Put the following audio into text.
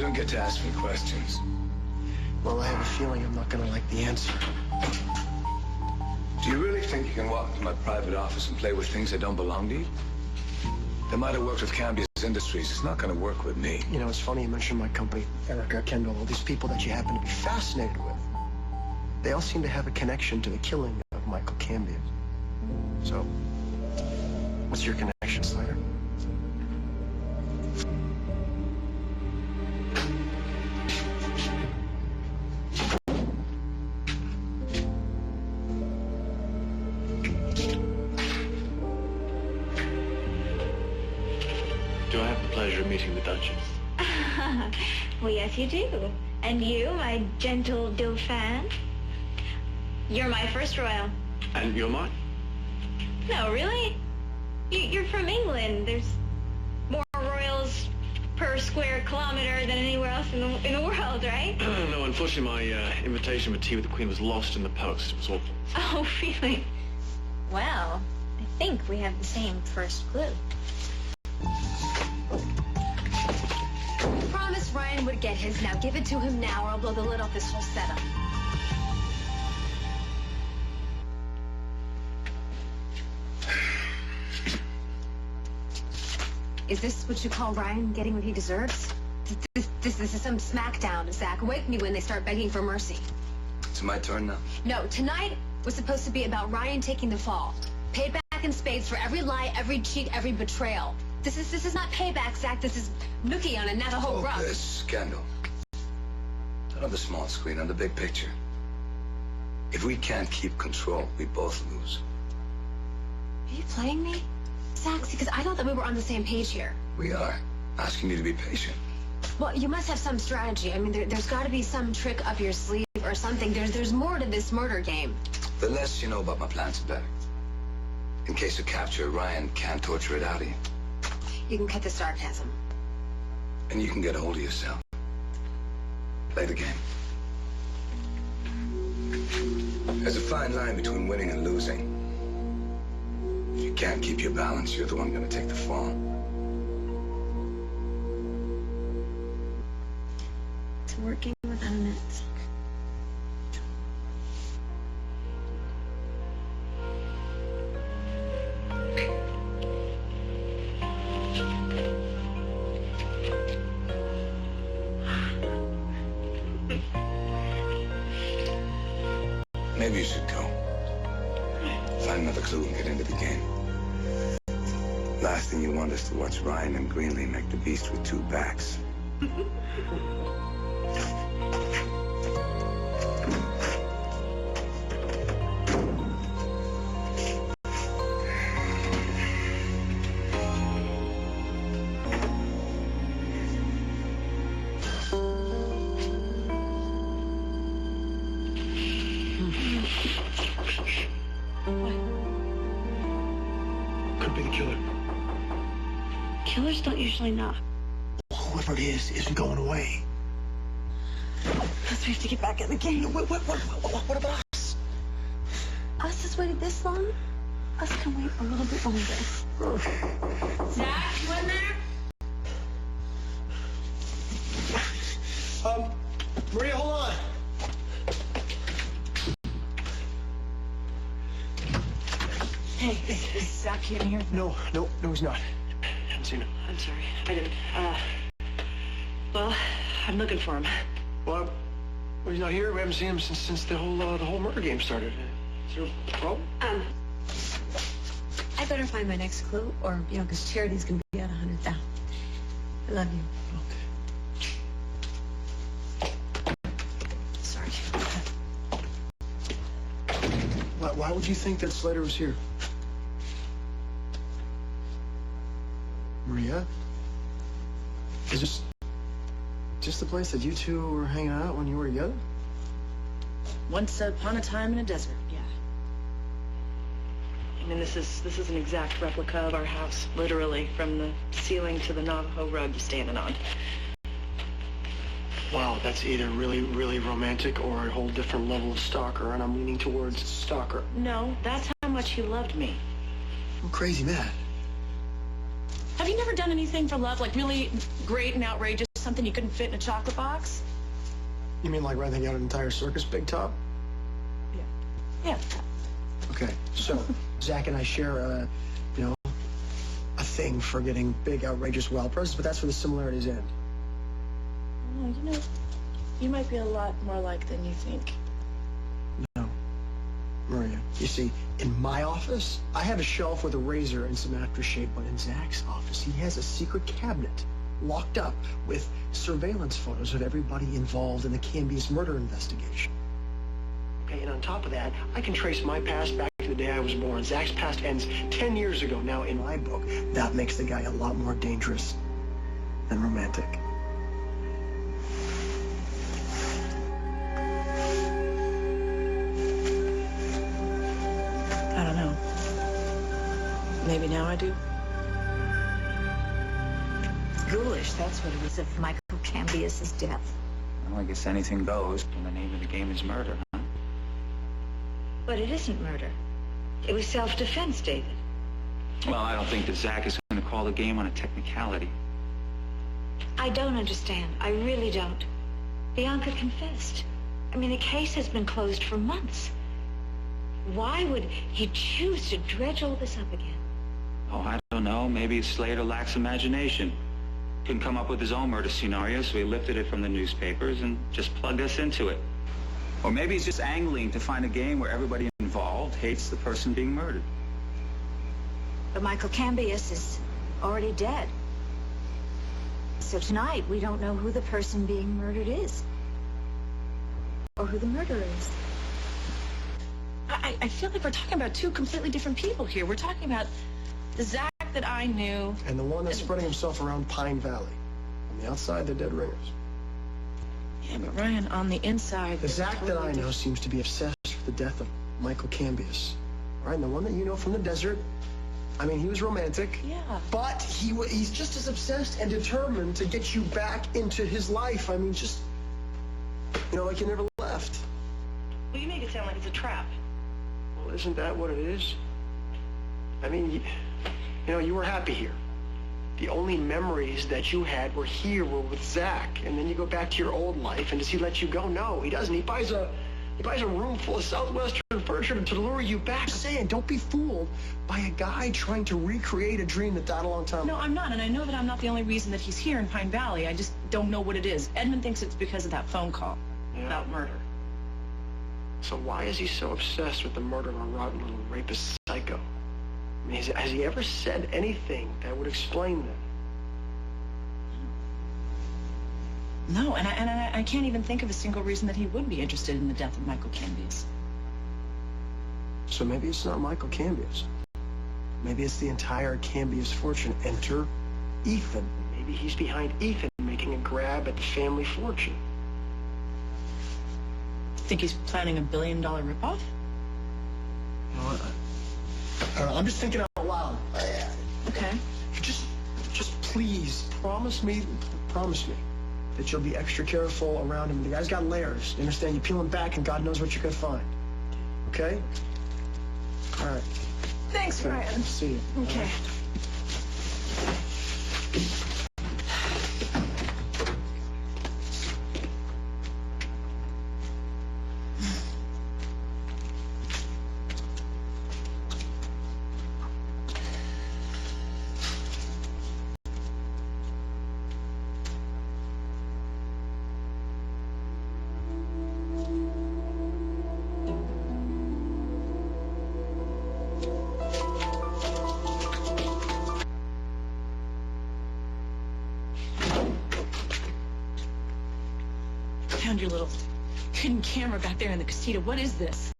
don't get to ask me questions. Well, I have a feeling I'm not gonna like the answer. Do you really think you can walk into my private office and play with things that don't belong to you? They might have worked with Cambia's Industries. It's not gonna work with me. You know, it's funny you mentioned my company, Erica, Kendall, all these people that you happen to be fascinated with. They all seem to have a connection to the killing of Michael Cambia. So, what's your connection, Slater? Do I have the pleasure of meeting the Duchess? Well, yes, you do. And you, my gentle Dauphin? You're my first royal. And you're mine? No, really? You're from England. There's more royals per square kilometer than anywhere else in the world, right? No, unfortunately, my invitation for tea with the Queen was lost in the post. It was awful. Oh, really? Well, I think we have the same first clue. Promise Ryan would get his. Now give it to him now, or I'll blow the lid off this whole setup. Is this what you call Ryan getting what he deserves? This is some smackdown, Zach. Wake me when they start begging for mercy. It's my turn now. No, tonight was supposed to be about Ryan taking the fall. Paid back in spades for every lie, every cheat, every betrayal. This is not payback, Zach. This is Nookie on a Navajo rug. Focus, Kendall. Not on the small screen, on the big picture. If we can't keep control, we both lose. Are you playing me, Zach? Because I thought that we were on the same page here. We are. Asking you to be patient. Well, you must have some strategy. I mean, there's got to be some trick up your sleeve or something. There's more to this murder game. The less you know about my plans, the better. In case of capture, Ryan can't torture it out of you. You can cut the sarcasm. And you can get a hold of yourself. Play the game. There's a fine line between winning and losing. If you can't keep your balance, you're the one going to take the fall. It's working without a net. Maybe you should go. Find another clue and get into the game. Last thing you want is to watch Ryan and Greenlee make the beast with two backs. Could be the killer. Killers don't usually knock. Whoever it is isn't going away. Guess we have to get back in the game. What about us? Us has waited this long? Us can wait a little bit longer. Zach, you in there? Maria, hold on. Hey, is Zach in here? No, he's not. Haven't seen him. I'm sorry, I didn't. Well, I'm looking for him. Well, he's not here. We haven't seen him since the whole murder game started. Is there a problem? I better find my next clue, or, because Charity's gonna be at 100,000. I love you. Okay. Sorry. Why would you think that Slater was here? Maria? Is this just the place that you two were hanging out when you were together? Once upon a time in a desert, yeah. I mean, this is an exact replica of our house, literally, from the ceiling to the Navajo rug you're standing on. Wow, that's either really, really romantic or a whole different level of stalker, and I'm leaning towards stalker. No, that's how much he loved me. I'm crazy mad. Have you never done anything for love, like really great and outrageous, something you couldn't fit in a chocolate box? You mean like renting out an entire circus, Big Top? Yeah. Okay, so Zach and I share a thing for getting big, outrageous, wild presents, but that's where the similarities end. Oh, you might be a lot more alike than you think. No, Maria. You see, in my office, I have a shelf with a razor and some aftershave, but in Zach's office, he has a secret cabinet locked up with surveillance photos of everybody involved in the Cambius murder investigation. Okay, and on top of that, I can trace my past back to the day I was born. Zach's past ends 10 years ago. Now, in my book, that makes the guy a lot more dangerous than romantic. I don't know. Maybe now I do. Ghoulish, that's what it is, of Michael Cambius's death. Well, I guess anything goes when the name of the game is murder, huh? But it isn't murder. It was self-defense, David. Well, I don't think that Zach is going to call the game on a technicality. I don't understand. I really don't. Bianca confessed. I mean, the case has been closed for months. Why would he choose to dredge all this up again? Oh, I don't know. Maybe Slater lacks imagination. Couldn't come up with his own murder scenario, so he lifted it from the newspapers and just plugged us into it. Or maybe he's just angling to find a game where everybody involved hates the person being murdered. But Michael Cambius is already dead. So tonight, we don't know who the person being murdered is. Or who the murderer is. I feel like we're talking about two completely different people here. We're talking about the Zach that I knew. And the one that's spreading himself around Pine Valley. On the outside, they're dead ringers. Yeah, but Ryan, on the inside... The Zach that I know seems to be obsessed with the death of Michael Cambius. All right, and the one that you know from the desert, I mean, he was romantic. Yeah. But he's just as obsessed and determined to get you back into his life. I mean, just, like you never left. Well, you make it sound like it's a trap. Well, isn't that what it is? I mean, you were happy here. The only memories that you had were with Zach, and then you go back to your old life, and does he let you go? No, he doesn't. He buys a room full of Southwestern furniture to lure you back. I'm saying, don't be fooled by a guy trying to recreate a dream that died a long time ago. No, I'm not, and I know that I'm not the only reason that he's here in Pine Valley. I just don't know what it is. Edmund thinks it's because of that phone call about murder. So why is he so obsessed with the murder of a rotten little rapist psycho? I mean, has he ever said anything that would explain that? No, and I can't even think of a single reason that he would be interested in the death of Michael Cambius. So maybe it's not Michael Cambius. Maybe it's the entire Cambius fortune. Enter Ethan. Maybe he's behind Ethan making a grab at the family fortune. Think he's planning $1 billion ripoff? I don't know. I'm just thinking out loud. Okay. Just please promise me that you'll be extra careful around him. The guy's got layers. You understand? You peel him back, and God knows what you're gonna find. Okay? All right. Thanks, Ryan. See you. Okay. Found your little hidden camera back there in the casita. What is this?